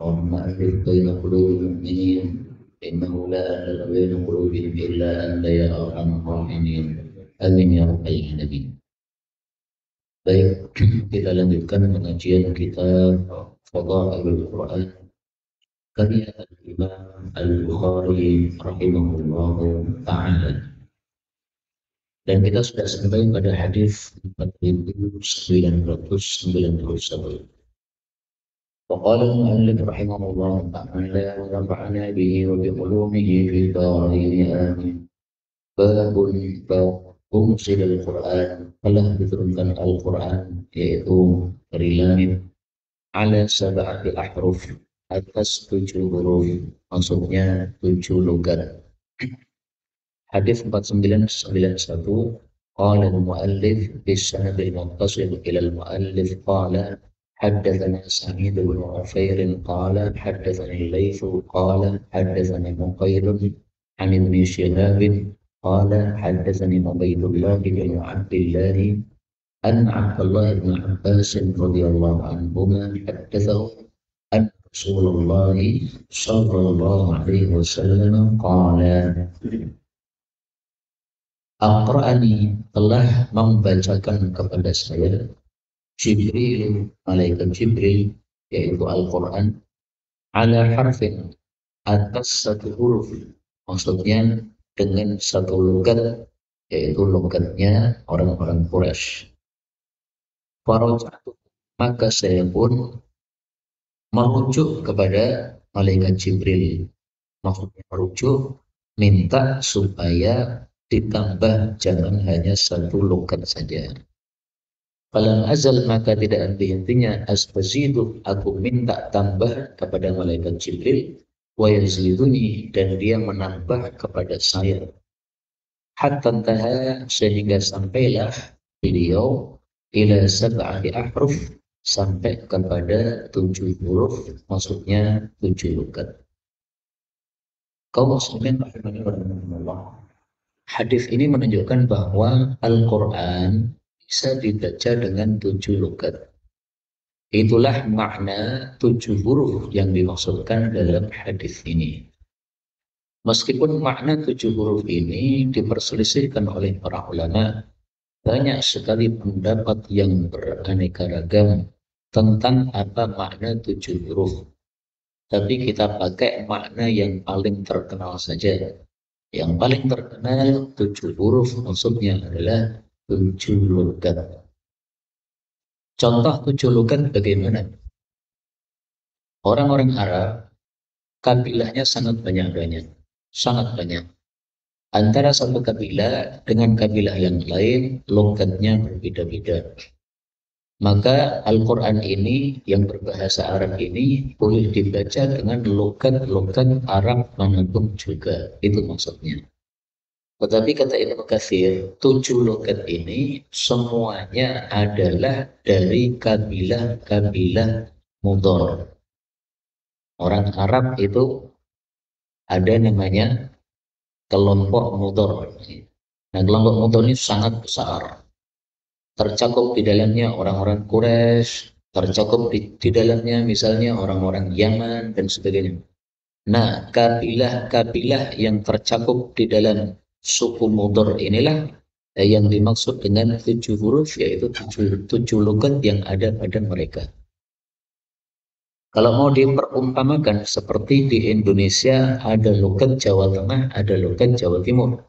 اللهم ألف بين قلوب المؤمنين إنه لا ألف بين قلوبهم إلا أنت يا أرحم الراحمين آمين يا رب العالمين. Baik, kita lanjutkan pengajian kitab Fadhailul Quran karya Al-Imam Al-Bukhari rahimahullahu ta'ala. Dan kita sudah sampai pada hadis 4991. Faqala al-mu'allif rahimahullahu ta'ala wa nafa'ana bihi wa bi ulumihi fi darain amin. Babun fungsil Al-Quran, telah diturunkan Al-Quran yaitu dari langit ala sab'ati ahruf, atas 7 huruf, maksudnya 7 logat. Hadis 4991, qala al-muallif bis-sanad al-muttasil ila al-muallif qala haddatsana Sa'id bin Ufair qala haddatsani al-Laits qala haddatsani Muqayyid an Ibn Shihab qala haddatsani Ubaydullah bin Abdullah an Abdullah bin Abbas radhiyallahu anhuma haddatsahu an Rasulullah sallallahu alaihi wasallam qala Aqra'ani, telah membacakan kepada saya Jibril, malaikat Jibril, yaitu Al-Quran, ala harfin, atas 1 huruf, maksudnya dengan 1 logat, yaitu logatnya orang-orang Quraisy. Faraja'tu, maka saya pun merujuk kepada malaikat Jibril, maksudnya merujuk, minta supaya ditambah, jangan hanya 1 logat saja. Falam azal, maka tidak henti-hentinya astazidu, aku minta tambah kepada malaikat Jibril, wa yaziduni, dan dia menambah kepada saya. Hatta taha, sehingga sampailah beliau ila sab'ati ahruf, sampai kepada 7 huruf, maksudnya 7 logat. Kaum muslimin rahimahullah, hadis ini menunjukkan bahwa Al-Quran bisa dibaca dengan 7 logat. Itulah makna 7 huruf yang dimaksudkan dalam hadis ini. Meskipun makna 7 huruf ini diperselisihkan oleh para ulama, banyak sekali pendapat yang beraneka ragam tentang apa makna 7 huruf. Tapi kita pakai makna yang paling terkenal saja. Yang paling terkenal 7 huruf, maksudnya adalah 7 logat. Contoh 7 logat bagaimana? Orang-orang Arab, kabilahnya sangat banyak. Antara satu kabilah dengan kabilah yang lain, logatnya berbeda-beda. Maka Al-Quran ini, yang berbahasa Arab ini, boleh dibaca dengan logat-logat Arab manapun juga. Itu maksudnya. Tetapi kata Ibnu Katsir, 7 logat ini semuanya adalah dari kabilah-kabilah Mudhar. Orang Arab itu ada namanya kelompok Mudhar. Nah, kelompok Mudhar ini sangat besar. Tercakup di dalamnya orang-orang Quraisy, tercakup di dalamnya misalnya orang-orang Yaman dan sebagainya. Nah, kabilah-kabilah yang tercakup di dalam suku Mudhar inilah yang dimaksud dengan 7 huruf, yaitu 7 logat yang ada pada mereka. Kalau mau diperumpamakan seperti di Indonesia ada logat Jawa Tengah, ada logat Jawa Timur.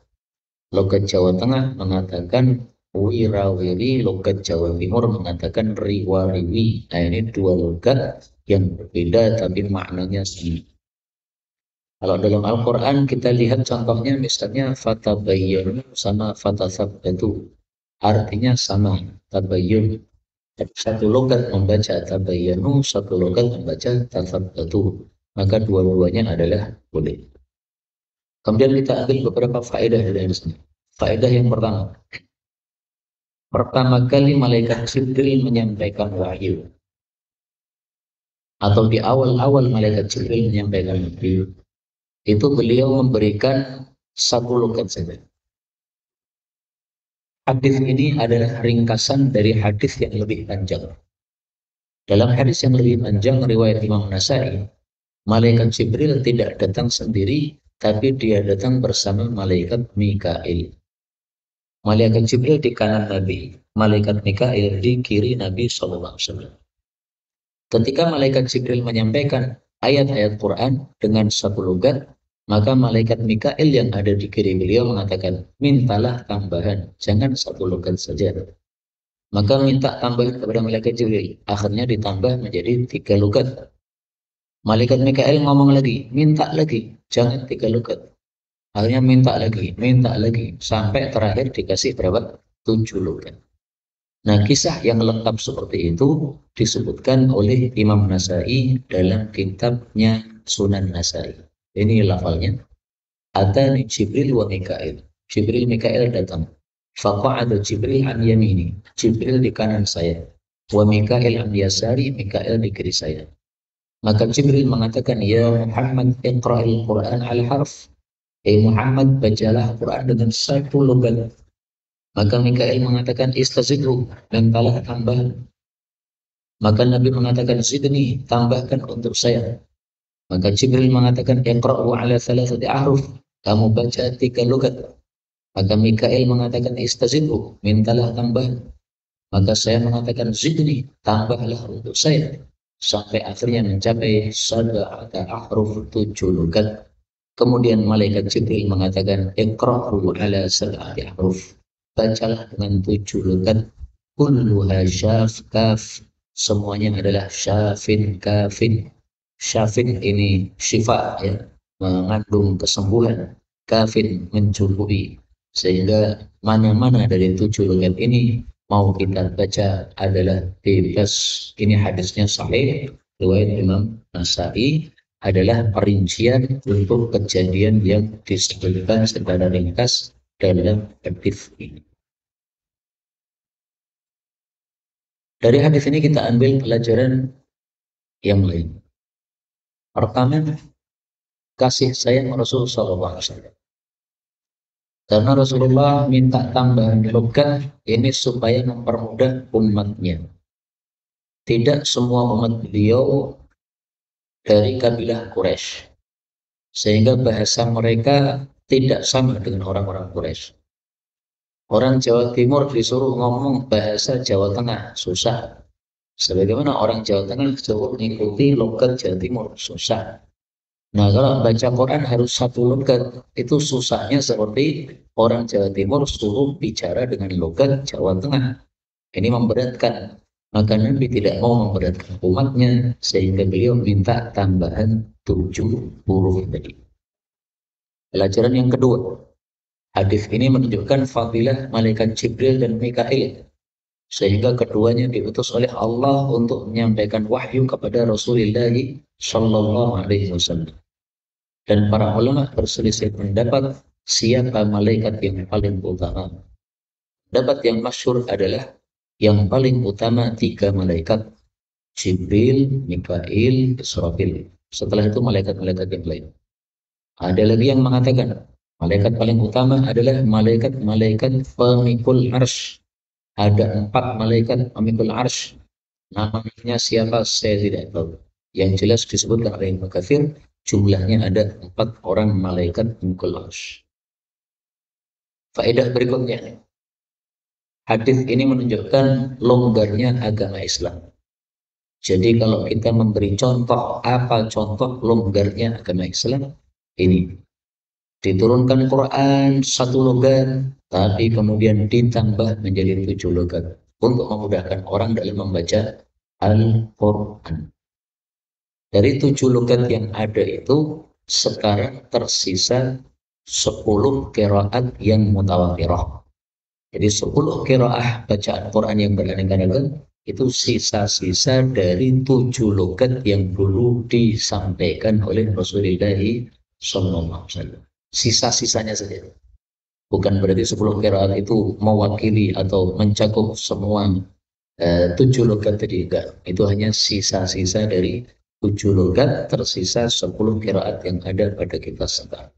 Logat Jawa Tengah mengatakan wirawiri, logat Jawa Timur mengatakan riwariwi. Nah, ini 2 logat yang berbeda tapi maknanya sama. Kalau dalam Al-Quran kita lihat contohnya, misalnya fatabayyanu sama fatasabbatu, artinya sama, tabayyun. Satu logat membaca tabayyanu, satu logat membaca tasabbatu, maka dua-duanya adalah boleh. Kemudian kita ambil beberapa faedah dari sini. Faedah yang pertama kali malaikat Jibril menyampaikan wahyu, atau di awal-awal malaikat Jibril menyampaikan wahyu, itu beliau memberikan 1 logat saja. Hadis ini adalah ringkasan dari hadis yang lebih panjang. Dalam hadis yang lebih panjang riwayat Imam Nasai, Malaikat Jibril tidak datang sendiri, tapi dia datang bersama malaikat Mikail. Malaikat Jibril di kanan Nabi, malaikat Mikail di kiri Nabi SAW. Ketika malaikat Jibril menyampaikan ayat-ayat Quran dengan satu logat, maka malaikat Mikail yang ada di kiri beliau mengatakan, mintalah tambahan, jangan satu logat saja. Maka minta tambahan kepada malaikat Jibril, akhirnya ditambah menjadi 3 logat. Malaikat Mikail ngomong lagi, minta lagi, jangan 3 logat. Akhirnya minta lagi, sampai terakhir dikasih berapa? 7 logat. Nah, kisah yang lengkap seperti itu disebutkan oleh Imam Nasai dalam kitabnya Sunan Nasai. Ini lafalnya. Atani Jibril wa Mikail. Jibril Mikail datang. Faqa'ada Jibril an yamini. Jibril di kanan saya. Wa Mikail an yasari. Mikail di kiri saya. Maka Jibril mengatakan, ya Muhammad, iqra'il Quran al-harf. Muhammad, bacalah Quran dengan satu logat. Maka Mikail mengatakan, istazidhu, mintalah tambahan. Maka Nabi mengatakan, zidni, tambahkan untuk saya. Maka Jibril mengatakan, iqra'u ala thalathati ahruf, kamu baca 3 logat. Maka Mikail mengatakan, istazidhu, mintalah tambahan. Maka saya mengatakan, zidni, tambahlah untuk saya. Sampai akhirnya mencapai sab'ata ahruf, 7 logat. Kemudian malaikat Jibril mengatakan, iqra'u ala sab'ati ahruf, bacalah dengan 7 logat. Kulluha syaf kaf, semuanya adalah syafin kafin. Syafin ini syifa, ya, mengandung kesembuhan. Kafin mencukupi. Sehingga mana-mana dari 7 logat ini mau kita baca adalah bebas. Ini hadisnya sahih, riwayat Imam Nasai, adalah perincian untuk kejadian yang disebutkan secara ringkas dalam hadis ini. Dari hadis ini kita ambil pelajaran yang lain. Pertama, kasih sayang Rasulullah SAW. Karena Rasulullah minta tambahan logat ini supaya mempermudah umatnya. Tidak semua umat beliau dari kabilah Quraisy, sehingga bahasa mereka tidak sama dengan orang-orang Quraisy. Orang Jawa Timur disuruh ngomong bahasa Jawa Tengah, susah. Sebagaimana orang Jawa Tengah disuruh mengikuti logat Jawa Timur, susah. Nah, kalau baca Quran harus satu logat, itu susahnya seperti orang Jawa Timur suruh bicara dengan logat Jawa Tengah. Ini memberatkan. Maka Nabi tidak mau memberatkan umatnya, sehingga beliau minta tambahan 7 huruf tadi. Pelajaran yang kedua, hadis ini menunjukkan fadilah malaikat Jibril dan Mikail, sehingga keduanya diutus oleh Allah untuk menyampaikan wahyu kepada Rasulullah Shallallahu Alaihi Wasallam. Dan para ulama berselisih pendapat siapa malaikat yang paling utama. Pendapat yang masyhur adalah yang paling utama 3 malaikat, Jibril, Mikail, Israfil. Setelah itu malaikat-malaikat yang lain. Ada lagi yang mengatakan malaikat paling utama adalah malaikat-malaikat pemikul arsy. Ada 4 malaikat pemikul arsy. Namanya siapa saya tidak tahu. Yang jelas disebutkan oleh Ibnu Katsir, jumlahnya ada 4 orang malaikat pemikul arsy. Faedah berikutnya, hadis ini menunjukkan longgarnya agama Islam. Jadi kalau kita memberi contoh, apa contoh longgarnya agama Islam? Ini diturunkan Quran 1 logat, tapi kemudian ditambah menjadi 7 logat untuk memudahkan orang dalam membaca Al-Quran. Dari 7 logat yang ada itu, sekarang tersisa 10 qiraat yang mutawatirah. Jadi 10 qiraah bacaan Quran yang beraneka-ragam itu sisa-sisa dari 7 logat yang dulu disampaikan oleh Rasulullah SAW. Sisa-sisanya saja. Bukan berarti 10 qiraat itu mewakili atau mencakup semua 7 logat tadi. Enggak. Itu hanya sisa-sisa dari 7 logat, tersisa 10 qiraat yang ada pada kita sekarang.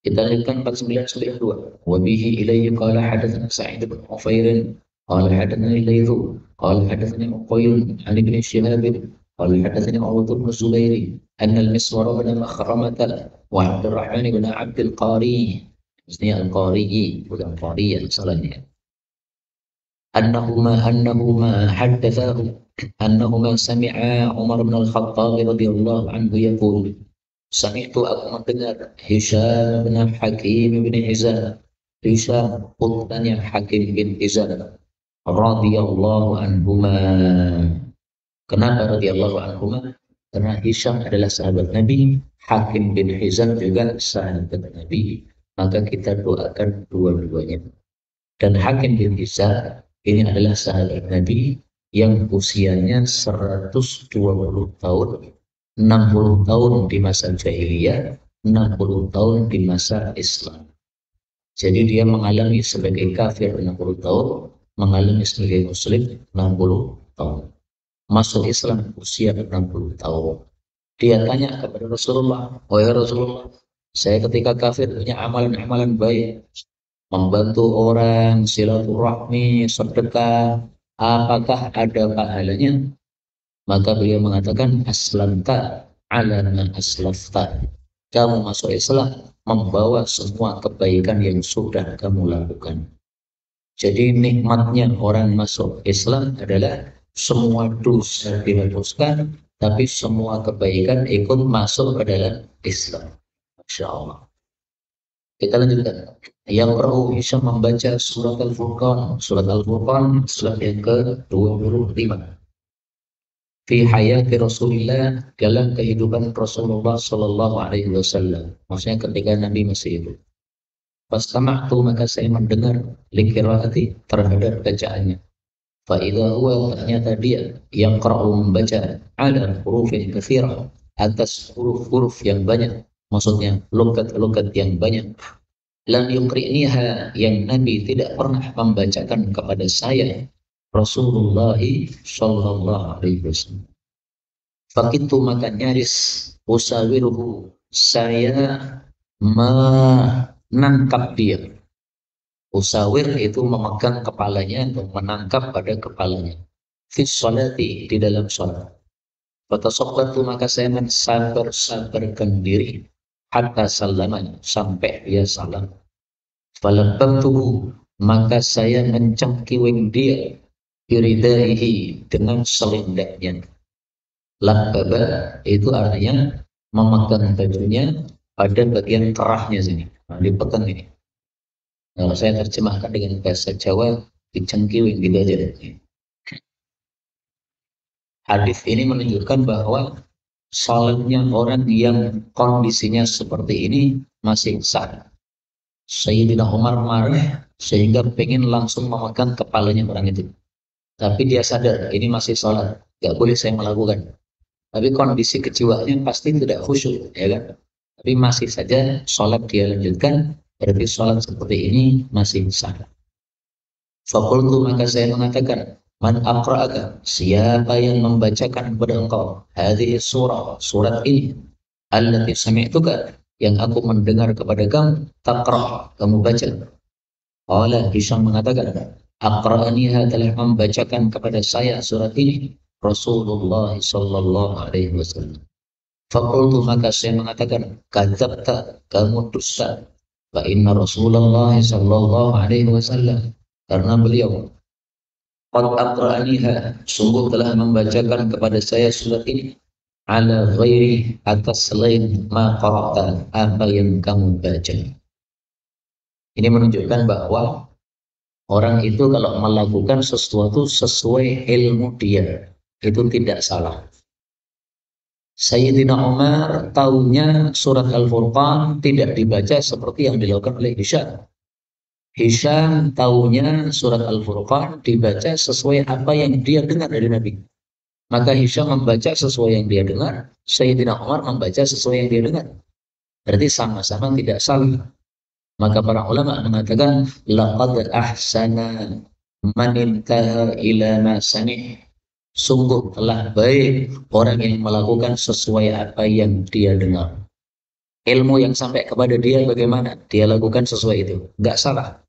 Kita lanjutkan 4992. Wa bihi ilayhi qala hadatsana Sa'id bin Ufair qala hadatsani Laitsu qala hadatsani Uqayl an Ibn Shihab قال حدثني عروة بن الزبير أن المسور بن مخرمة وعبد الرحمن بن عبد القاري اسمه القاري bukan قاري salahnya أنهما حدثاه أنهما سمعا عمر بن الخطاب رضي الله عنه يقول سمعت aku mendengar Hisham bin Hakim bin Hizam Hisham putranya Hakim bin Hizam radhiyallahu anhuma. Kenapa radhiyallahu anhuma? Karena Hisham adalah sahabat Nabi, Hakim bin Hizam juga sahabat Nabi. Maka kita doakan dua-duanya. Dan Hakim bin Hizam ini adalah sahabat Nabi yang usianya 120 tahun, 60 tahun di masa jahiliyah, 60 tahun di masa Islam. Jadi dia mengalami sebagai kafir 60 tahun, mengalami sebagai muslim 60 tahun. Masuk Islam usia 60 tahun. Dia tanya kepada Rasulullah, "Oh ya Rasulullah, saya ketika kafir punya amalan-amalan baik, membantu orang, silaturahmi, sedekah, apakah ada pahalanya?" Maka beliau mengatakan, "Aslamta ala ma aslafta." Kamu masuk Islam membawa semua kebaikan yang sudah kamu lakukan. Jadi nikmatnya orang masuk Islam adalah semua dosa dihapuskan, tapi semua kebaikan ikut masuk ke dalam Islam. Masya Allah. Kita lanjutkan. Yang perlu bisa membaca surat Al-Furqan. Surat Al-Furqan surat yang ke-25. Fi hayati Rasulullah, dalam kehidupan Rasulullah Sallallahu Alaihi Wasallam. Maksudnya ketika Nabi masih hidup. Fastama'tu, maka saya mendengar likiraati terhadap bacaannya. Fa'idha huwa, ternyata dia yang qara'u membaca ala hurufin katsirah, atas huruf-huruf yang banyak, maksudnya logat-logat yang banyak. Lam yuqri'niha, yang Nabi tidak pernah membacakan kepada saya, Rasulullah sallallahu alaihi wasallam. Fakitu, maka nyaris usawiruhu, saya menangkap dia. Usawir itu memegang kepalanya atau menangkap pada kepalanya. Fi sholati, di dalam sholat. Fatasabbatu, maka saya mensabar-sabarkan diri. Hatta salaman, sampai dia salam. Falababtuhu, maka saya mencengkiwing dia. Biridaihi, dengan selendangnya. Lababa, itu artinya memegang bajunya pada bagian kerahnya sini. Nah, dipegang ini. Kalau saya terjemahkan dengan bahasa Jawa, dicengkiwing gitu aja. Hadis ini menunjukkan bahwa salatnya orang yang kondisinya seperti ini masih sah. Sayyidina Umar marah sehingga pengen langsung memegang kepalanya orang itu. Tapi dia sadar ini masih salat, gak boleh saya melakukan. Tapi kondisi kejiwaannya pasti tidak khusyuk, ya kan? Tapi masih saja salat dia lanjutkan. Berarti sholat seperti ini masih sah. Fakultu, maka saya mengatakan, man aqra'aka, siapa yang membacakan kepada engkau hadhihi surah, surat ini, allati sami'tuka, yang aku mendengar kepada kamu, taqra', kamu baca. Qala, Hisham mengatakan, aqra'aniha, telah membacakan kepada saya surat ini Rasulullah sallallahu alaihi wasallam. Fakultu, maka saya mengatakan, kadzabta, kamu dusta. Fa inna Rasulullah sallallahu alaihi wasallam, karena beliau qad aqra'aniha, sungguh telah membacakan kepada saya surat ini, ala ghairi, atas selain ma qara'ta, apa yang kamu baca. Ini menunjukkan bahwa orang itu kalau melakukan sesuatu sesuai ilmu dia, itu tidak salah. Sayyidina Umar tahunya surat Al-Furqan tidak dibaca seperti yang dilakukan oleh Hisham. Hisham tahunya surat Al-Furqan dibaca sesuai apa yang dia dengar dari Nabi. Maka Hisham membaca sesuai yang dia dengar, Sayyidina Umar membaca sesuai yang dia dengar. Berarti sama-sama tidak salah. Maka para ulama mengatakan, laqad ahsana man intaha ila ma sami'. Sungguh telah baik orang yang melakukan sesuai apa yang dia dengar. Ilmu yang sampai kepada dia bagaimana? Dia lakukan sesuai itu. Nggak salah.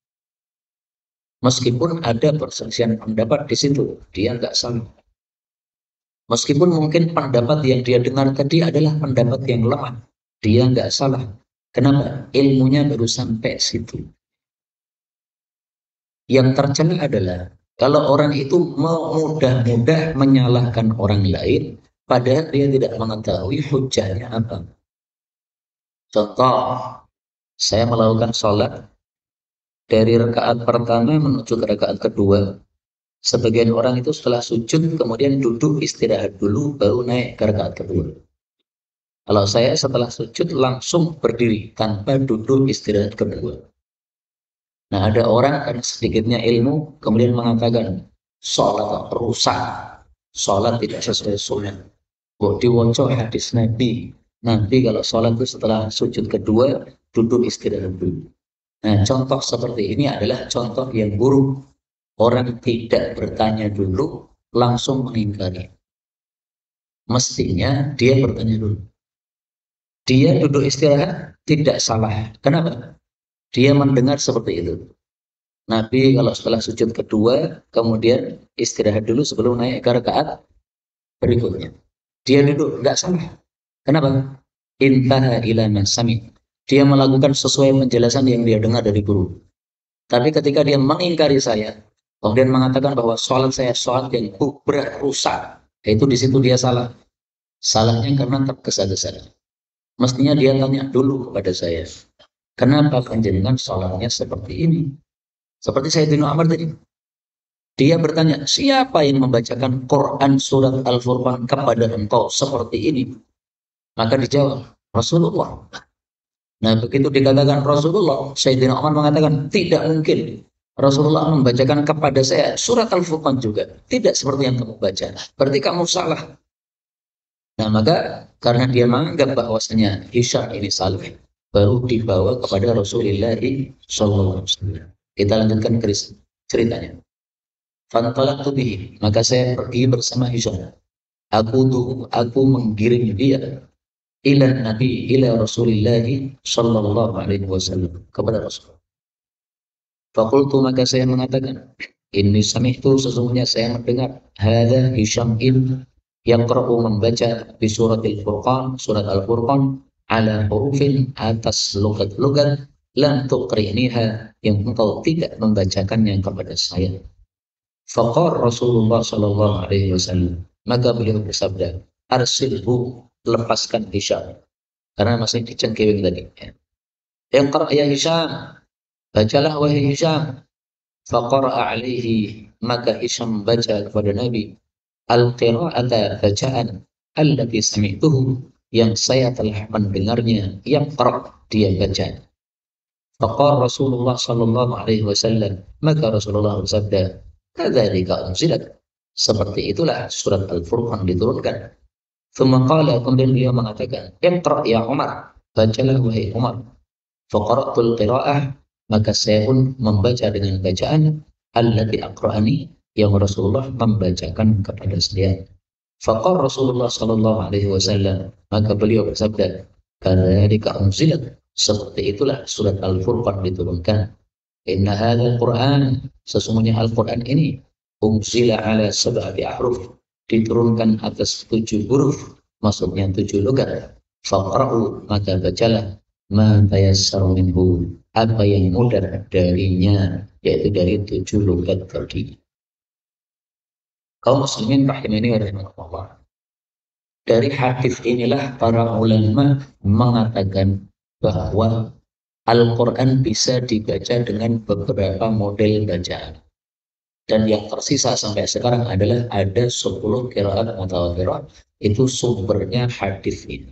Meskipun ada perselisihan pendapat di situ, dia nggak salah. Meskipun mungkin pendapat yang dia dengar tadi adalah pendapat yang lemah. Dia nggak salah. Kenapa? Ilmunya baru sampai situ. Yang tercela adalah kalau orang itu mudah-mudah menyalahkan orang lain, padahal dia tidak mengetahui hujahnya apa. Contoh, saya melakukan sholat dari rakaat pertama menuju ke rakaat kedua. Sebagian orang itu setelah sujud kemudian duduk istirahat dulu baru naik ke rakaat kedua. Kalau saya setelah sujud langsung berdiri tanpa duduk istirahat kedua. Nah, ada orang karena sedikitnya ilmu kemudian mengatakan sholat rusak, sholat tidak sesuai sunnah. Kok diwaca hadis Nabi. Nanti kalau sholat itu setelah sujud kedua duduk istirahat dulu. Nah, contoh seperti ini adalah contoh yang buruk. Orang tidak bertanya dulu langsung mengingkari. Mestinya dia bertanya dulu. Dia duduk istirahat tidak salah. Kenapa? Dia mendengar seperti itu. Nabi kalau setelah sujud kedua, kemudian istirahat dulu sebelum naik ke rakaat berikutnya. Dia duduk, nggak salah. Kenapa? Intaha ila sami. Dia melakukan sesuai penjelasan yang dia dengar dari guru. Tapi ketika dia mengingkari saya, kemudian mengatakan bahwa sholat saya sholat yang kubra rusak, itu di situ dia salah. Salahnya karena tergesa-gesa. Mestinya dia tanya dulu kepada saya, kenapa panjenengan sholatnya seperti ini? Seperti Sayyidina Umar tadi. Dia bertanya, siapa yang membacakan Quran surat Al-Furqan kepada engkau seperti ini? Maka dijawab, Rasulullah. Nah, begitu dikatakan Rasulullah, Sayyidina Umar mengatakan, tidak mungkin. Rasulullah membacakan kepada saya surat Al-Furqan juga. Tidak seperti yang kamu baca. Berarti kamu salah. Nah, maka karena dia menganggap bahwasanya Hisham ini salah, baru dibawa kepada Rasulullah SAW. Kita lanjutkan ceritanya. Fantalaqtu bihi, maka saya pergi bersama Hisham. Aku menggiring dia ila Nabi ila Rasulillah sallallahu alaihi wasallam kepada Rasul. Fakultu, maka saya mengatakan, ini sami'tu, sesungguhnya saya mendengar hadza Hisham yang membaca di surat Al-Furqan, surat Al-Furqan ala hurufin atas logat-logat lam tuqriniha, yang engkau tidak membacakannya kepada saya. Faqar Rasulullah sallallahu alaihi wasallam, maka beliau bersabda, arsilhu, lepaskan Hisham, karena masih dicengkewing tadi. Iqra ya Hisham, bacalah wahai Hisham. Faqara'a alaihi, maka Hisham baca kepada Nabi al-qira'ata, bacaan allati sami'tuhu, yang saya telah mendengarnya, yang dia baca. Faqala Rasulullah sallallahu alaihi wasallam, maka Rasulullah bersabda, kadzalika unzilat, seperti itulah surat Al-Furqan diturunkan. Tsumma qala, kemudian beliau mengatakan, iqra ya Umar, bacalah wahai Umar. Faqara'tul qira'ah, maka saya pun membaca dengan bacaan allati aqra'ani, yang Rasulullah membacakan kepada saya. Faqala Rasulullah sallallahu alaihi wasallam, maka beliau bersabda, kadzalika unzilat, seperti itulah surat Al-Furqan diturunkan. Inna hadzal Qur'an, sesungguhnya Al-Qur'an ini, unzila ala sab'ati ahruf, diturunkan atas 7 huruf, maksudnya 7 logat. Faqra'u, maka bacalah ma tayassara minhu, apa yang mudah darinya, yaitu dari 7 logat tadi. Kaum muslimin rahimani wa rahimakumullah. Dari hadis inilah para ulama mengatakan bahwa Al-Quran bisa dibaca dengan beberapa model bacaan. Dan yang tersisa sampai sekarang adalah ada 10 qiraat mutawatirah, itu sumbernya hadis ini.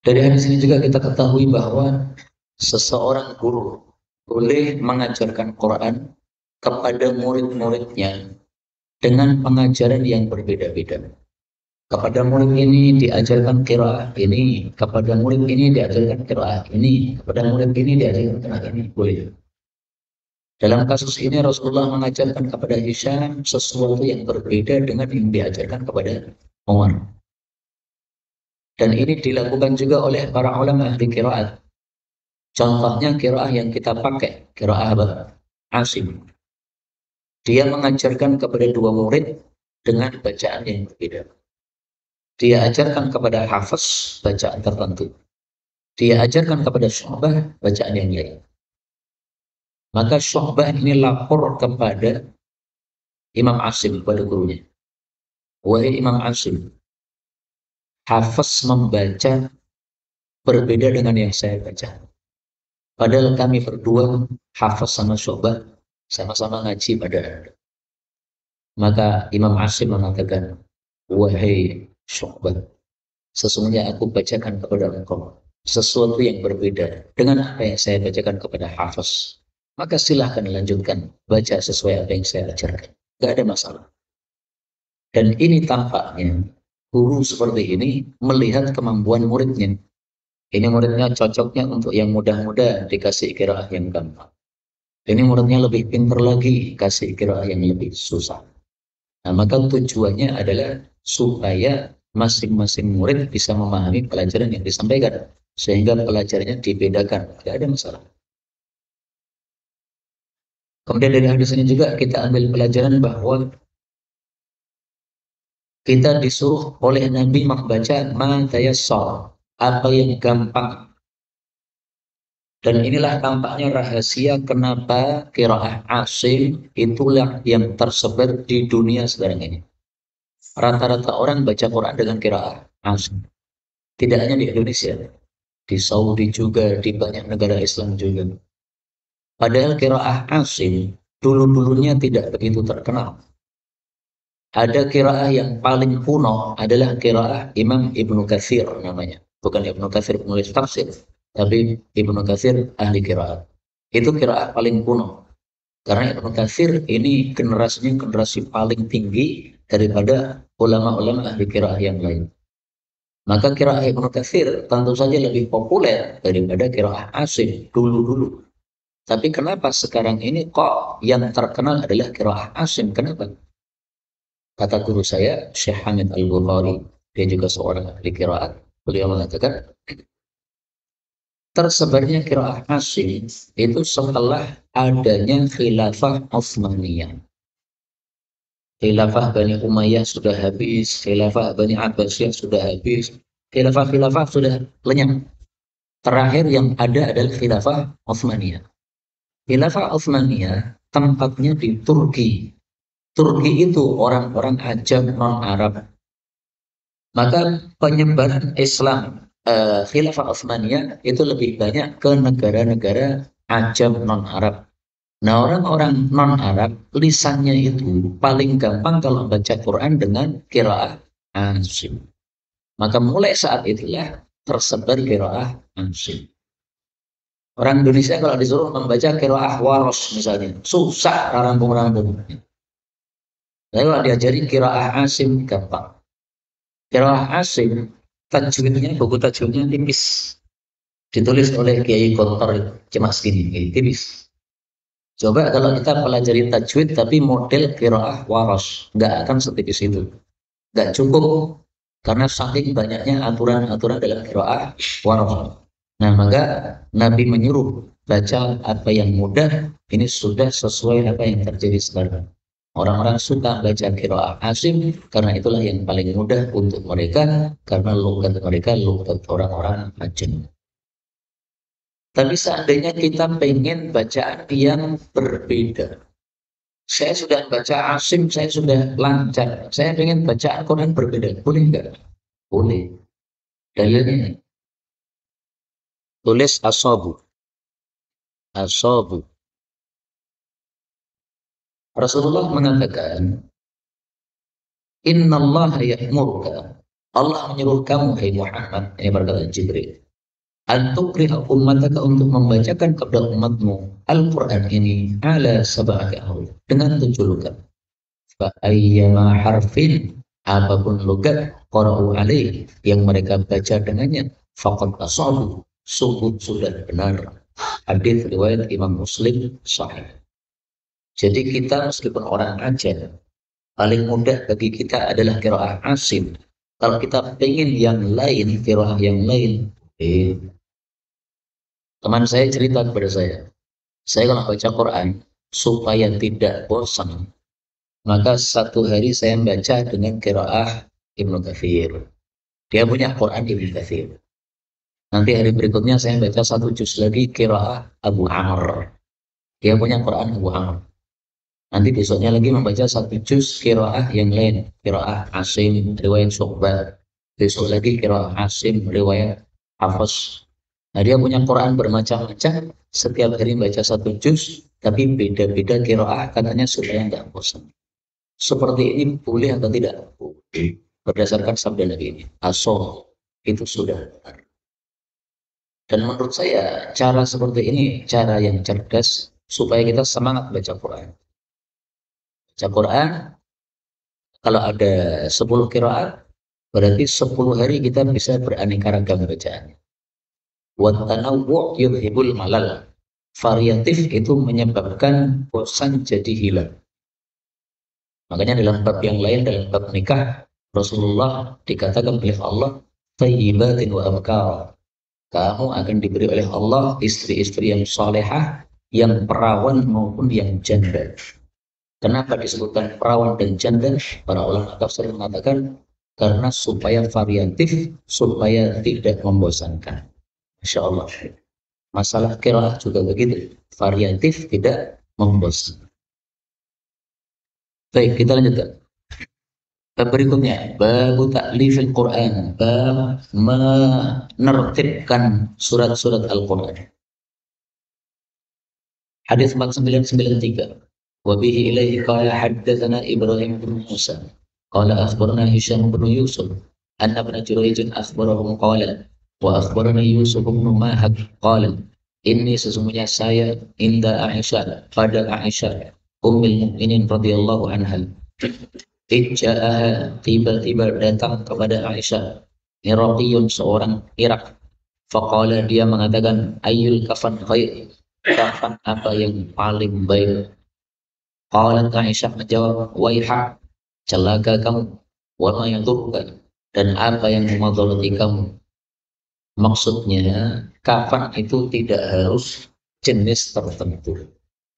Dari hadis ini juga kita ketahui bahwa seseorang guru boleh mengajarkan Quran kepada murid-muridnya dengan pengajaran yang berbeda-beda. Kepada murid ini diajarkan qiraah ini, kepada murid ini diajarkan qiraah ini, kepada murid ini diajarkan qiraah ini, boleh. Dalam kasus ini Rasulullah mengajarkan kepada Hisham sesuatu yang berbeda dengan yang diajarkan kepada Umar. Dan ini dilakukan juga oleh para ulama ahli qiraat. Contohnya qiraah yang kita pakai, qiraah Asim. Dia mengajarkan kepada dua murid dengan bacaan yang berbeda. Dia ajarkan kepada Hafiz bacaan tertentu. Dia ajarkan kepada Syu'bah bacaan yang lain. Maka Syu'bah ini lapor kepada Imam Asim, kepada gurunya. Wahai Imam Asim, Hafiz membaca berbeda dengan yang saya baca. Padahal kami berdua, Hafiz sama Syu'bah, sama-sama ngaji pada Anda. Maka Imam Asim mengatakan, wahai Syu'bah, sesungguhnya aku bacakan kepada engkau sesuatu yang berbeda dengan apa yang saya bacakan kepada Hafiz. Maka silahkan lanjutkan, baca sesuai apa yang saya ajarkan. Gak ada masalah. Dan ini tampaknya, guru seperti ini melihat kemampuan muridnya. Ini muridnya cocoknya untuk yang mudah-mudah, dikasih qiraah yang gampang. Ini muridnya lebih pintar lagi, kasih qiraah yang lebih susah. Nah, maka tujuannya adalah supaya masing-masing murid bisa memahami pelajaran yang disampaikan. Sehingga pelajarannya dibedakan. Tidak ada masalah. Kemudian dari hadis ini juga kita ambil pelajaran bahwa kita disuruh oleh Nabi membaca ma tayassar, apa yang gampang. Dan inilah tampaknya rahasia kenapa qiraah Asim itulah yang tersebar di dunia sekarang ini. Rata-rata orang baca Quran dengan qiraah Asim. Tidak hanya di Indonesia, di Saudi juga, di banyak negara Islam juga. Padahal qiraah Asim dulu-dulunya tidak begitu terkenal. Ada qiraah yang paling kuno adalah qiraah Imam Ibnu Katsir namanya. Bukan Ibnu Katsir penulis tafsir, tapi Ibnu Katsir ahli qiraat. Itu qiraah paling kuno. Karena Ibnu Katsir ini generasinya generasi paling tinggi daripada ulama-ulama ahli qiraah yang lain. Maka qiraah Ibnu Katsir tentu saja lebih populer daripada qiraah Asim dulu-dulu. Tapi kenapa sekarang ini kok yang terkenal adalah qiraah Asim? Kenapa? Kata guru saya, Syekh Hamid Al-Bukhari, dia juga seorang ahli qiraat. Beliau mengatakan, tersebarnya qiraah Asim itu setelah adanya khilafah Utsmaniyah. Khilafah Bani Umayyah sudah habis, khilafah Bani Abbasiyah sudah habis, khilafah-khilafah sudah lenyap. Terakhir yang ada adalah khilafah Utsmaniyah. Khilafah Utsmaniyah tempatnya di Turki. Turki itu orang-orang Ajam non-Arab. Maka penyebaran Islam Khilafah Utsmaniyah itu lebih banyak ke negara-negara Ajam non-Arab. Nah, orang-orang non-Arab lisannya itu paling gampang kalau baca Quran dengan qiraah Asim. Maka mulai saat itulah tersebar qiraah Asim. Orang Indonesia kalau disuruh membaca qiraah Waros misalnya, susah rampung-rampung. Tapi kalau diajari qiraah Asim gampang. Qiraah Asim tajwidnya, buku tajwidnya tipis. Ditulis oleh Kiai Gontor, cuma segini, tipis. Coba kalau kita pelajari tajwid tapi model qiraah Waros, nggak akan setipis itu. Nggak cukup, karena saking banyaknya aturan-aturan dalam qiraah Waros. Nah, maka Nabi menyuruh baca apa yang mudah, ini sudah sesuai apa yang terjadi sekarang. Orang-orang suka baca qiraah Asim karena itulah yang paling mudah untuk mereka, karena logat mereka logat orang-orang Ajam. Tapi seandainya kita pengen bacaan yang berbeda, saya sudah baca Asim, saya sudah lancar, saya pengen bacaan Quran berbeda, boleh nggak? Boleh. Dalilnya tulis asobu. Asobu. Rasulullah mengatakan, Inna Allah ya'muruka. Allah menyuruh kamu, hai Muhammad, ini perkataan Jibril, antukriha ummataka, untuk membacakan kepada umatmu Al-Quran ini ala sab'ati ahruf, dengan 7 logat. Fa ayyama harfin, apapun logat, qara'u alaih, yang mereka baca dengannya, faqad asabu, sungguh sudah benar. Hadis riwayat Imam Muslim sahih. Jadi kita meskipun orang Aceh, paling mudah bagi kita adalah qiraah Asim. Kalau kita pengen yang lain, qiraah yang lain, teman saya cerita kepada saya kalau baca Quran, supaya tidak bosan, maka satu hari saya membaca dengan qiraah Ibnu Katsir. Dia punya Quran Ibnu Katsir. Nanti hari berikutnya saya baca satu juz lagi qiraah Abu Amr. Dia punya Quran Abu Amr. Nanti besoknya lagi membaca satu juz qiraah yang lain, qiraah Asim riwayat Syu'bah. Besok lagi qiraah Asim riwayat Hafs. Nah, dia punya Quran bermacam-macam, setiap hari baca satu juz, tapi beda-beda qiraah katanya supaya nggak bosan. Seperti ini boleh atau tidak? Boleh. Berdasarkan sabda Nabi ini, aso itu sudah benar. Dan menurut saya cara seperti ini cara yang cerdas supaya kita semangat baca Quran. Baca Quran kalau ada 10 qiraat berarti 10 hari kita bisa beraneka ragam bacaan. Wa tanawwu' yudhibul malal. Variatif itu menyebabkan bosan jadi hilang. Makanya dalam bab yang lain, dalam bab nikah, Rasulullah dikatakan oleh Allah, thayyibatin wa abkar. Kamu akan diberi oleh Allah istri-istri yang salehah, yang perawan maupun yang janda. Kenapa disebutkan perawan dan janda? Para ulama tafsir mengatakan karena supaya variatif, supaya tidak membosankan. Masya Allah. Masalah qiraah juga begitu, variatif tidak membosankan. Baik, kita lanjutkan. Bab berikutnya, babu ta'lifil Quran, bab menertibkan surat-surat Al-Quran. Hadis 4993. Wa bihi ilaihi qala haddatsana Ibrahim bin Musa. Qala akhbarana Hisham bin Yusuf. Anna ibn Jurayj akhbarahum qala wa akhbarana Yusuf bin Mahak qala inni sesungguhnya saya inda Aisyah pada Aisyah ummul mukminin radhiyallahu anha. Ija'aha tiba-tiba datang kepada Aisyah Iraqiyun seorang Irak. Faqala dia mengatakan ayyul kafan khair, kafan apa yang paling baik. Qalat Aisyah menjawab waiha, celaka kamu, wa ma yadurruka, dan apa yang memadharati kamu. Maksudnya kafan itu tidak harus jenis tertentu,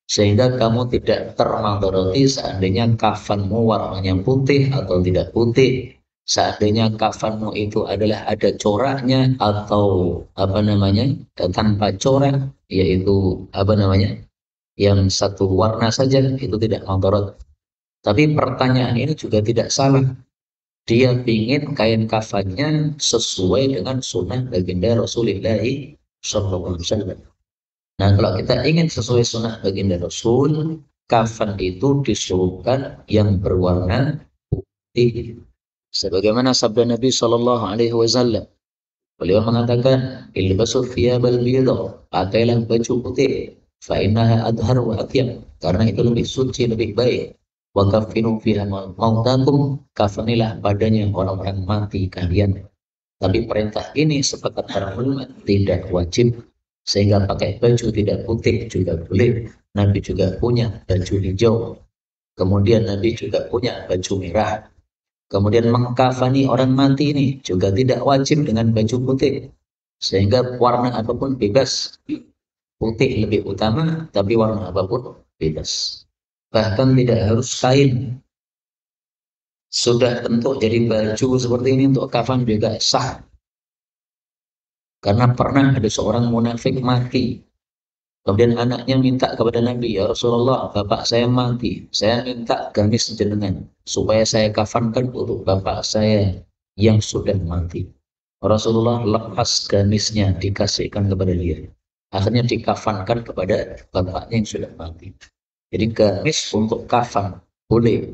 sehingga kamu tidak termadharati seandainya kafanmu warnanya putih atau tidak putih, seandainya kafanmu itu adalah ada coraknya atau tanpa corak, yaitu yang satu warna saja, itu tidak madharat. Tapi pertanyaan ini juga tidak salah. Dia ingin kain kafannya sesuai dengan sunnah baginda Rasulullah SAW. Nah, kalau kita ingin sesuai sunnah baginda Rasul, kafan itu disuruhkan yang berwarna putih. Sebagaimana sabda Nabi Shallallahu Alaihi Wasallam, beliau mengatakan, ilbasu thiyabal biyadh, pakailah baju putih, fa innaha adhar wa atyab, karena itu lebih suci, lebih baik. Wa kafinu fiha mautakum, kafanilah padanya orang-orang mati kalian. Tapi perintah ini sepakat para ulama tidak wajib, sehingga pakai baju tidak putih juga boleh. Nabi juga punya baju hijau, kemudian Nabi juga punya baju merah. Kemudian mengkafani orang mati ini juga tidak wajib dengan baju putih, sehingga warna apapun bebas. Putih lebih utama, tapi warna apapun bebas. Bahkan tidak harus kain. Sudah bentuk jadi baju seperti ini untuk kafan juga sah. Karena pernah ada seorang munafik mati. Kemudian anaknya minta kepada Nabi, ya Rasulullah, bapak saya mati. Saya minta gamis jenengan supaya saya kafankan untuk bapak saya yang sudah mati. Rasulullah lepas gamisnya, dikasihkan kepada dia. Akhirnya dikafankan kepada bapaknya yang sudah mati. Jadi gamis untuk kafan boleh,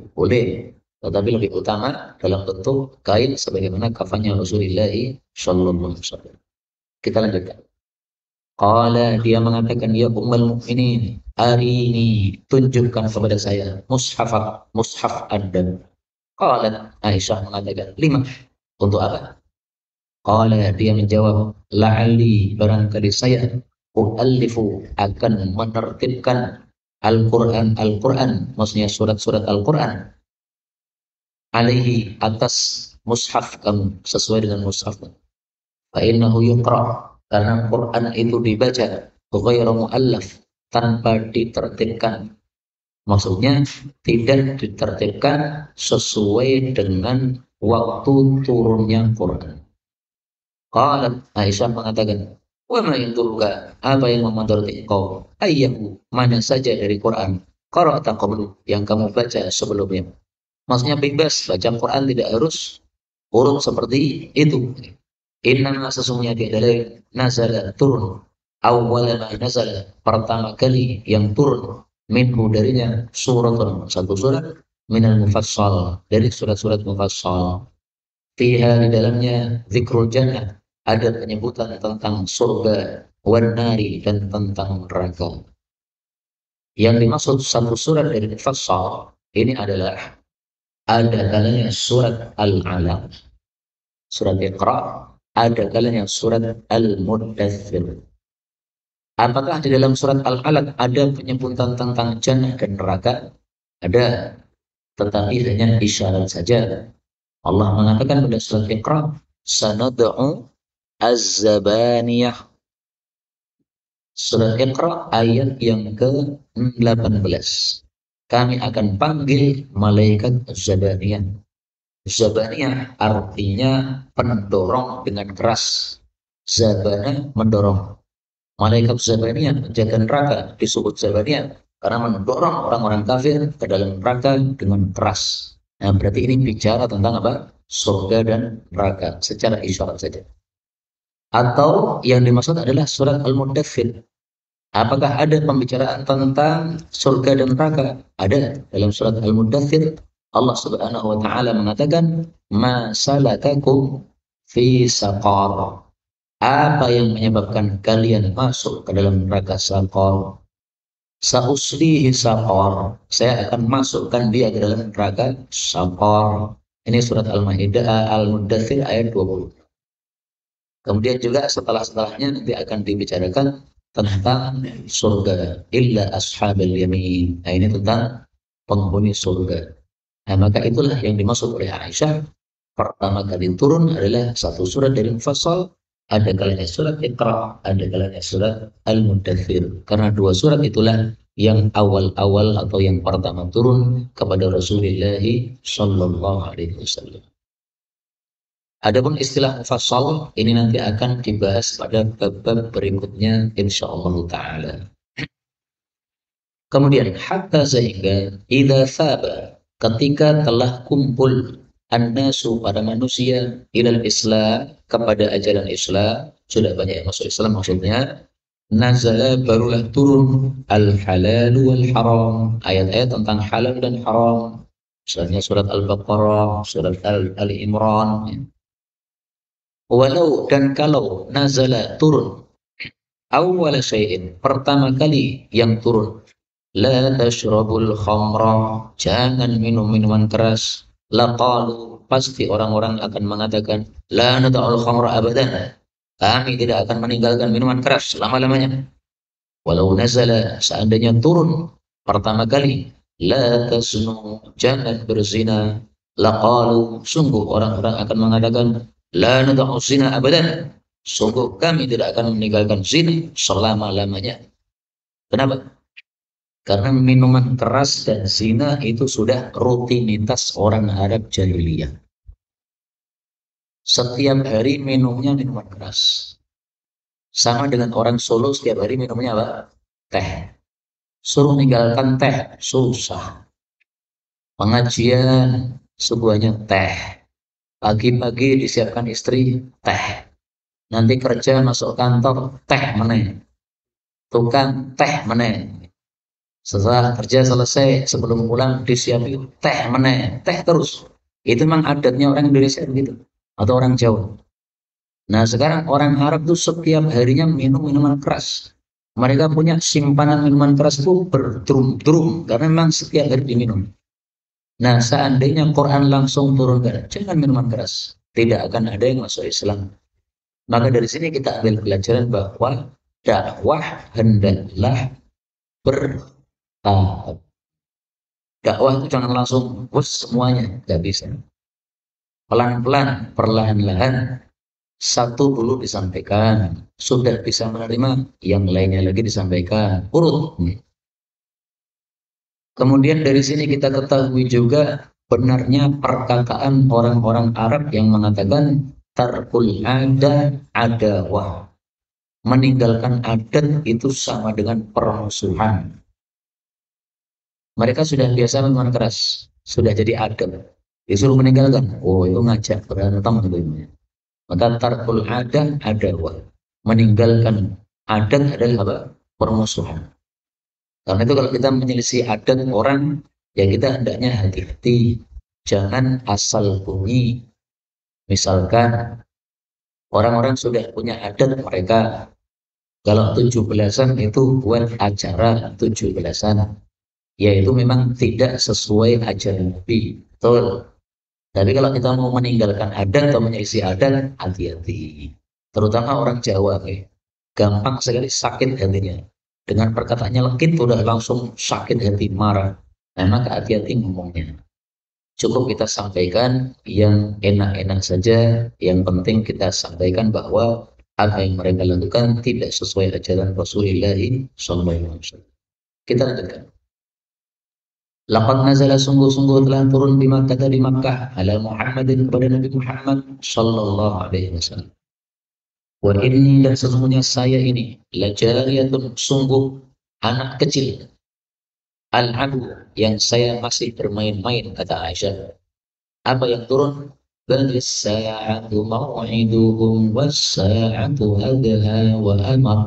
tetapi lebih utama dalam bentuk kain sebagaimana kafannya Rasulullah Shallallahu Alaihi Wasallam. Kita lanjutkan. Qala, dia mengatakan, ya ummul mukminin, hari ini tunjukkan kepada saya mushaf Anda. Qala, Aisyah mengatakan, 5. Untuk apa? Qala, dia menjawab, la'ali, barangkali saya u'allifu, akan menertibkan Al-Quran, maksudnya surat-surat Al-Quran, alaihi, atas mushaf kamu, sesuai dengan mushaf. Fa'innahu yuqra', karena Quran itu dibaca ghairu mu'allaf, tanpa ditertibkan, Maksudnya tidak ditertibkan sesuai dengan waktu turunnya Quran. Qalat Aisyah mengatakan, "Wa ma yadurruka, apa yang memadai kau? Ayyahu, mana saja dari Quran qara'ta qablu yang kamu baca sebelumnya." Maksudnya bebas baca Quran, tidak harus urut seperti itu. Inna sesungguhnya dia adalah nazala turun, awwala ma nazala pertama kali yang turun minhu darinya suratun satu surat minal mufassal dari surat-surat mufassal. Fiha di dalamnya zikrul jannah, ada penyebutan tentang surga, wan nari dan tentang neraka. Yang dimaksud satu surat dari mufassal ini adalah ada kalanya surat Al-Alaq, surat Iqra, ada kalanya surat Al-Muddathir. Apakah di dalam surat Al-Alaq ada penyebutan tentang jannah dan neraka? Ada, tetapi hanya isyarat saja. Allah mengatakan pada surat Iqra, sanad'u az-zabaniyah. Surat Iqra ayat yang ke-18. Kami akan panggil malaikat Zabaniyah. Zabaniyah artinya pendorong dengan keras. Zabana mendorong. Malaikat Zabaniyah menjaga neraka disebut Zabaniyah karena mendorong orang-orang kafir ke dalam neraka dengan keras. Nah, berarti ini bicara tentang apa? Surga dan neraka secara isyarat saja. Atau yang dimaksud adalah surat Al-Muddathir. Apakah ada pembicaraan tentang surga dan neraka? Ada dalam surat Al-Muddathir. Allah Subhanahu wa taala mengatakan, "Ma salakakum fi saqar?" Apa yang menyebabkan kalian masuk ke dalam neraka saqar? Sa'uslihi saqar. Saya akan masukkan dia ke dalam neraka saqar. Ini surat Al-Maidah Al-Muddathir ayat 20. Kemudian juga setelahnya nanti akan dibicarakan tentang surga, illa ashabil yamin. Nah, ini tentang penghuni surga. Nah, maka itulah yang dimaksud oleh Aisyah. Pertama kali turun adalah satu surat dari Mufassal, ada kalanya surat Iqra, ada kalanya surat Al-Muddathir. Karena dua surat itulah yang awal-awal atau yang pertama turun kepada Rasulullah Shallallahu Alaihi Wasallam. Adapun istilah mufassal ini nanti akan dibahas pada bab-bab berikutnya insyaallah taala. Kemudian hatta sehingga idza saba, ketika telah kumpul annasu pada manusia ilal Islam kepada ajaran Islam, sudah banyak yang masuk Islam maksudnya, nazala barulah turun al halal wal haram, ayat-ayat tentang halal dan haram. Misalnya surat Al-Baqarah, surat Ali Imran. Walau dan kalau nazala turun awwala syai'in pertama kali yang turun, la tashrabul khamra, jangan minum minuman keras, laqalu, pasti orang-orang akan mengatakan la nada'ul khamra abadan, kami tidak akan meninggalkan minuman keras selama-lamanya. Walau nazala, seandainya turun pertama kali, la tasnu, jangan berzina, laqalu, sungguh orang-orang akan mengatakan la nada'u zina abadan, sungguh kami tidak akan meninggalkan zina selama-lamanya. Kenapa? Karena minuman keras dan zina itu sudah rutinitas orang Arab jahiliyah. Setiap hari minumnya minuman keras. Sama dengan orang Solo setiap hari minumnya apa? Teh. Suruh meninggalkan teh, susah. Pengajian, sebuahnya teh. Pagi-pagi disiapkan istri, teh. Nanti kerja masuk kantor, teh meneh. Tukang, teh meneh. Setelah kerja selesai, sebelum pulang disiapin teh meneh, teh terus. Itu memang adatnya orang Indonesia begitu, atau orang Jawa. Nah, sekarang orang Arab tuh setiap harinya minum minuman keras. Mereka punya simpanan minuman keras itu berdrum-drum, karena memang setiap hari diminum. Nah, seandainya Quran langsung turunkan, jangan minuman keras, tidak akan ada yang masuk Islam. Maka dari sini kita ambil pelajaran bahwa dakwah hendaklah bertahap. Dakwah itu jangan langsung semuanya, nggak bisa. Pelan-pelan, perlahan-lahan, satu dulu disampaikan, sudah bisa menerima, yang lainnya lagi disampaikan, urut. Kemudian dari sini kita ketahui juga benarnya perkataan orang-orang Arab yang mengatakan tarkul adawah. Meninggalkan adat itu sama dengan permusuhan. Mereka sudah biasa minuman keras, sudah jadi adat. Disuruh meninggalkan, oh itu ngajak berantem gitu. Maka tarkul adawah. Meninggalkan adat adalah apa? Permusuhan. Karena itu kalau kita menyelisih adat orang, ya kita hendaknya hati-hati. Jangan asal bunyi. Misalkan orang-orang sudah punya adat mereka. Kalau 17-an itu buat acara 17-an. Yaitu memang tidak sesuai ajaran Nabi. Betul. Tapi kalau kita mau meninggalkan adat atau menyelisih adat, hati-hati. Terutama orang Jawa. Gampang sekali sakit hatinya. Dengan perkataannya lekit udah langsung sakit hati, marah. Nah, maka hati-hati ngomongnya. Cukup kita sampaikan yang enak-enak saja. Yang penting kita sampaikan bahwa apa yang mereka lakukan tidak sesuai ajaran Rasulullah SAW. Kita lanjutkan. Laqad nazala sungguh-sungguh telah turun di Makkah ala Muhammadin kepada Nabi Muhammad sallallahu alaihi wasallam. Wa inni dan sesungguhnya saya ini lajariyatun sungguh anak kecil al-abu yang saya masih bermain-main kata Aisyah. Apa yang turun? Bal as-sa'atu maw'iduhum was-sa'atu adha wa amar.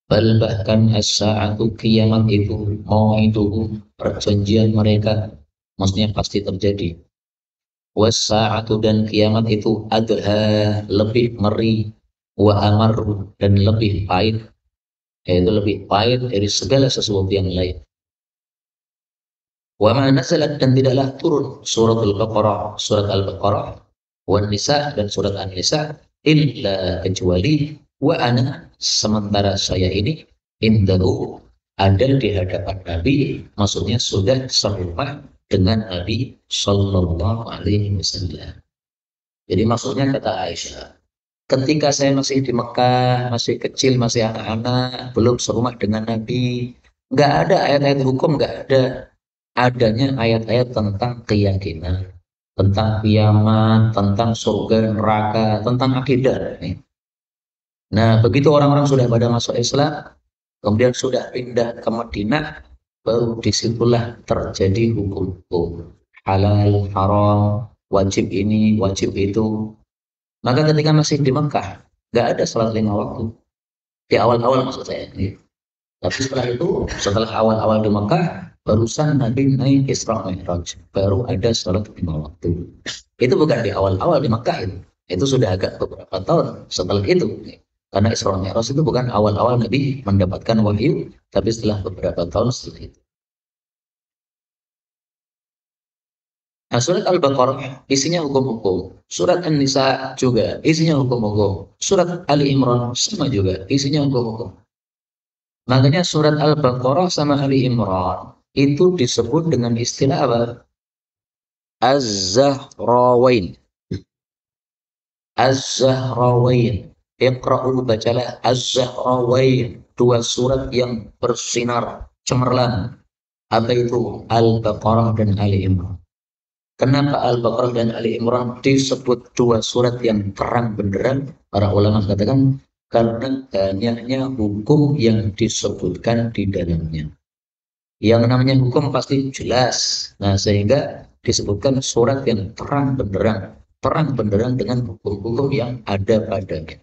Bal bahkan as-sa'atu kiamat itu maw'iduhum perjanjian mereka maksudnya pasti terjadi. Was-sa'atu dan kiamat itu adha lebih ngeri wa amar dan lebih pahit, yaitu lebih pahit dari segala sesuatu yang lain. Wa ma nazalat dan tidaklah turun surat Al-Baqarah, surat Al-Baqarah, wan Nisa dan surat An-Nisa illa kecuali wa ana sementara saya ini indahu ada di hadapan Nabi, maksudnya sudah serumah dengan Nabi sallallahu alaihi wasallam. Jadi maksudnya kata Aisyah, ketika saya masih di Mekah, masih kecil, masih anak-anak, belum serumah dengan Nabi, nggak ada ayat-ayat hukum, nggak ada. Adanya ayat-ayat tentang keyakinan, tentang kiamat, tentang surga, neraka, tentang akidah. Nah, begitu orang-orang sudah pada masuk Islam, kemudian sudah pindah ke Madinah, baru disitulah terjadi hukum-hukum halal, haram, wajib ini, wajib itu. Maka ketika masih di Mekah, nggak ada salat 5 waktu. Di awal-awal maksud saya. Tapi setelah itu, setelah awal-awal di Mekah, barusan Nabi naik Isra Mi'raj, baru ada salat 5 waktu. Itu bukan di awal-awal di Mekah itu. Itu sudah agak beberapa tahun setelah itu. Karena Isra Mi'raj itu bukan awal-awal Nabi mendapatkan wahyu, tapi setelah beberapa tahun setelah itu. Nah, surat Al-Baqarah isinya hukum-hukum. Surat An-Nisa juga isinya hukum-hukum. Surat Ali Imran sama juga isinya hukum-hukum. Makanya surat Al-Baqarah sama Ali Imran itu disebut dengan istilah apa? Az-Zahrawain. Az-Zahrawain. Iqra'u bacalah Az-Zahrawain. Dua surat yang bersinar cemerlang. Apa itu? Al-Baqarah dan Ali Imran. Kenapa Al-Baqarah dan Ali Imran disebut dua surat yang terang benderang? Para ulama katakan karena banyaknya hukum yang disebutkan di dalamnya. Yang namanya hukum pasti jelas. Nah, sehingga disebutkan surat yang terang benderang dengan hukum-hukum yang ada padanya.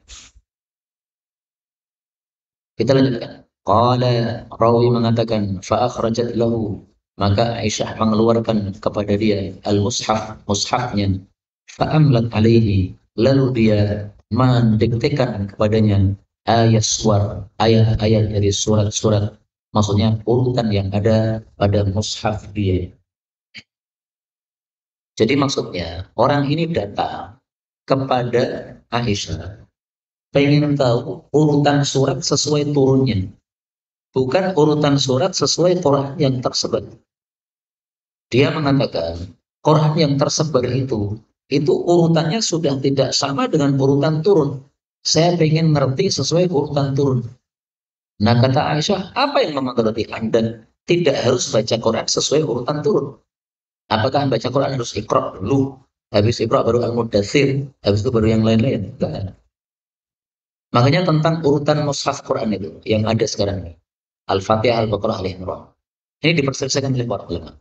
Kita lanjutkan. Qala rawi mengatakan fa akhrajat lahu, maka Aisyah mengeluarkan kepada dia al-mushaf, mushafnya, fa amlat alaihi, lalu dia mendiktekan kepadanya ayat-ayat dari surat-surat, maksudnya urutan yang ada pada mushaf dia. Jadi maksudnya orang ini datang kepada Aisyah pengen tahu urutan surat sesuai turunnya, bukan urutan surat sesuai Quran yang tersebar. Dia mengatakan Quran yang tersebar itu urutannya sudah tidak sama dengan urutan turun. Saya pengen ngerti sesuai urutan turun. Nah, kata Aisyah, apa yang mengerti Anda? tidak harus baca Quran sesuai urutan turun. Apakah baca Quran harus Iqra dulu, habis Iqra baru Al-Mudaththir, habis itu baru yang lain-lain? Enggak. Makanya tentang urutan mushaf Quran itu yang ada sekarang ini, Al-Fatihah, Al-Baqarah, Al-Imran. Ini diperselisihkan oleh para ulama.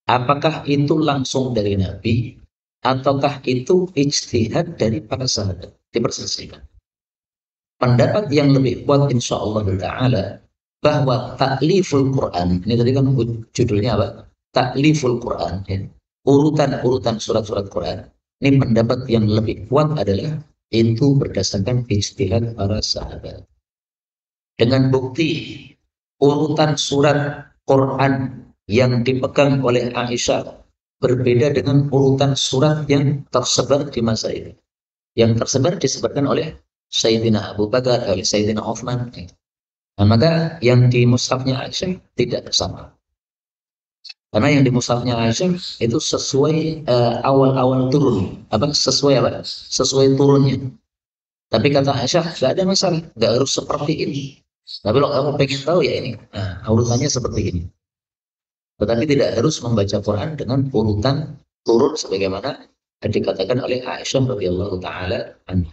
Apakah itu langsung dari Nabi ataukah itu ijtihad dari para sahabat? Diperselisihkan. Pendapat yang lebih kuat insya Allah Ta'ala bahwa takliful Quran, ini tadi kan judulnya apa? Takliful Quran, ya. Urutan-urutan surat-surat Quran. Ini pendapat yang lebih kuat adalah itu berdasarkan ijtihad para sahabat. Dengan bukti urutan surat Quran yang dipegang oleh Aisyah berbeda dengan urutan surat yang tersebar di masa ini. Yang tersebar disebarkan oleh Sayyidina Abu Bakar, oleh Sayyidina Uthman. Nah, maka yang di mushafnya Aisyah tidak sama. Karena yang di mushafnya Aisyah itu sesuai awal-awal turun. Sesuai apa? Sesuai turunnya. Tapi kata Aisyah, nggak ada masalah. Nggak harus seperti ini. Tapi kalau kamu pengen tahu ya ini. Nah, urutannya seperti ini. Tetapi tidak harus membaca Quran dengan urutan turun sebagaimana dikatakan oleh Aisyah radhiyallahu taala anha.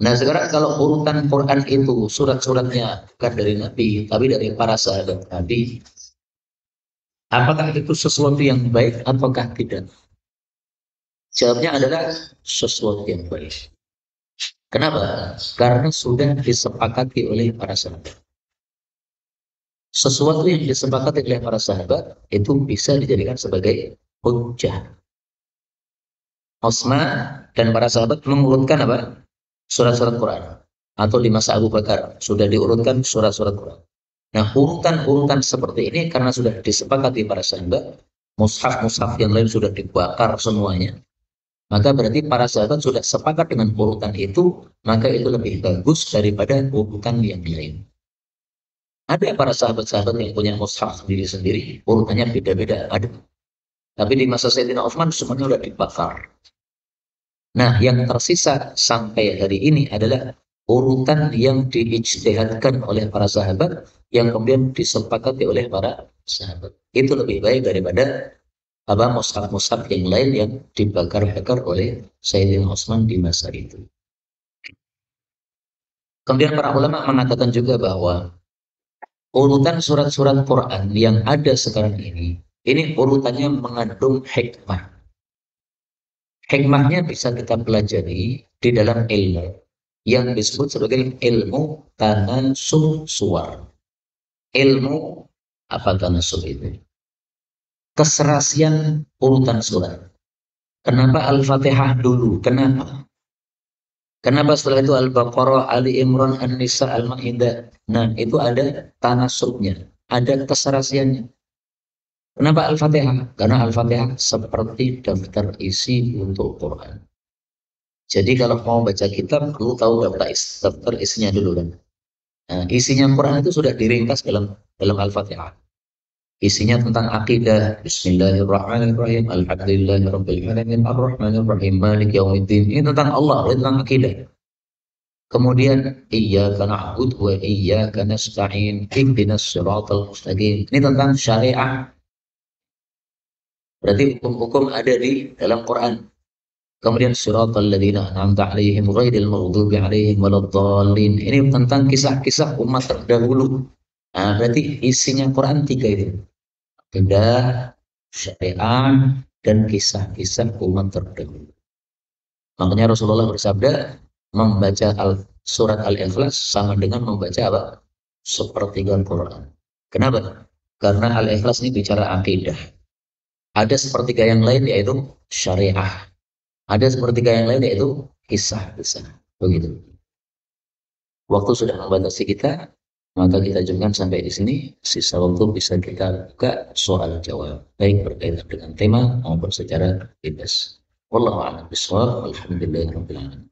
Nah sekarang kalau urutan Quran itu surat-suratnya bukan dari Nabi, tapi dari para sahabat Nabi, apakah itu sesuatu yang baik ataukah tidak? Jawabnya adalah sesuatu yang baik. Kenapa? Karena sudah disepakati oleh para sahabat. Sesuatu yang disepakati oleh para sahabat itu bisa dijadikan sebagai hujjah. Utsman dan para sahabat mengurutkan apa? Surat-surat Quran. Atau di masa Abu Bakar sudah diurutkan surat-surat Quran. Nah, urutan-urutan seperti ini karena sudah disepakati para sahabat, mushaf-mushaf yang lain sudah dibakar semuanya, maka berarti para sahabat sudah sepakat dengan urutan itu, maka itu lebih bagus daripada urutan yang lain. Ada para sahabat-sahabat yang punya mushaf sendiri-sendiri, urutannya beda-beda, ada. Tapi di masa Sayyidina Utsman semuanya sudah dibakar. Nah, yang tersisa sampai hari ini adalah urutan yang diijtihadkan oleh para sahabat yang kemudian disepakati oleh para sahabat. Itu lebih baik daripada mushaf-mushaf yang lain yang dibakar-bakar oleh Sayyidina Utsman di masa itu. Kemudian para ulama mengatakan juga bahwa urutan surat-surat Quran yang ada sekarang ini urutannya mengandung hikmah. Hikmahnya bisa kita pelajari di dalam ilmu yang disebut sebagai ilmu tanasub suwar. Ilmu apa tanasub itu? Keserasian urutan surat. Kenapa Al-Fatihah dulu? Kenapa? Kenapa setelah itu Al-Baqarah, Ali Imran, An-Nisa, Al-Maidah? Nah, itu ada tanasubnya, ada keserasiannya. Kenapa Al-Fatihah? Karena Al-Fatihah seperti daftar isi untuk Quran. Jadi kalau mau baca kitab, perlu tahu daftar isinya dulu kan. Nah, isinya Quran itu sudah diringkas dalam Al-Fatihah. Isinya tentang akidah. Bismillahirrahmanirrahim. Alhamdulillahirabbil alamin. Arrahmanirrahim. Maliki yaumiddin. Ini tentang Allah, tentang akidah. Kemudian iyyaka na'budu wa iyyaka nasta'in. Ihdinas siratal mustaqim. Ini tentang syariah. Berarti hukum-hukum ada di dalam Quran. Kemudian siratal ladzina an'amta 'alaihim ghairil maghdubi 'alaihim waladdallin. Ini tentang kisah-kisah umat terdahulu. Nah, berarti isinya Quran 3 itu. Akidah, syariat, dan kisah-kisah umat terdahulu. Makanya Rasulullah bersabda, membaca surat Al-Ikhlas sama dengan membaca apa? Sepertiga Quran. Kenapa? Karena Al-Ikhlas ini bicara akidah. Ada sepertiga yang lain yaitu syariah. Ada sepertiga yang lain yaitu kisah-kisah. Begitu. Waktu sudah membatasi kita, maka kita jumkan sampai di sini. Sisa waktu bisa kita buka soal jawab, baik berkaitan dengan tema maupun secara bebas. Wallahu a'lam bishawab. Alhamdulillahirabbil alamin.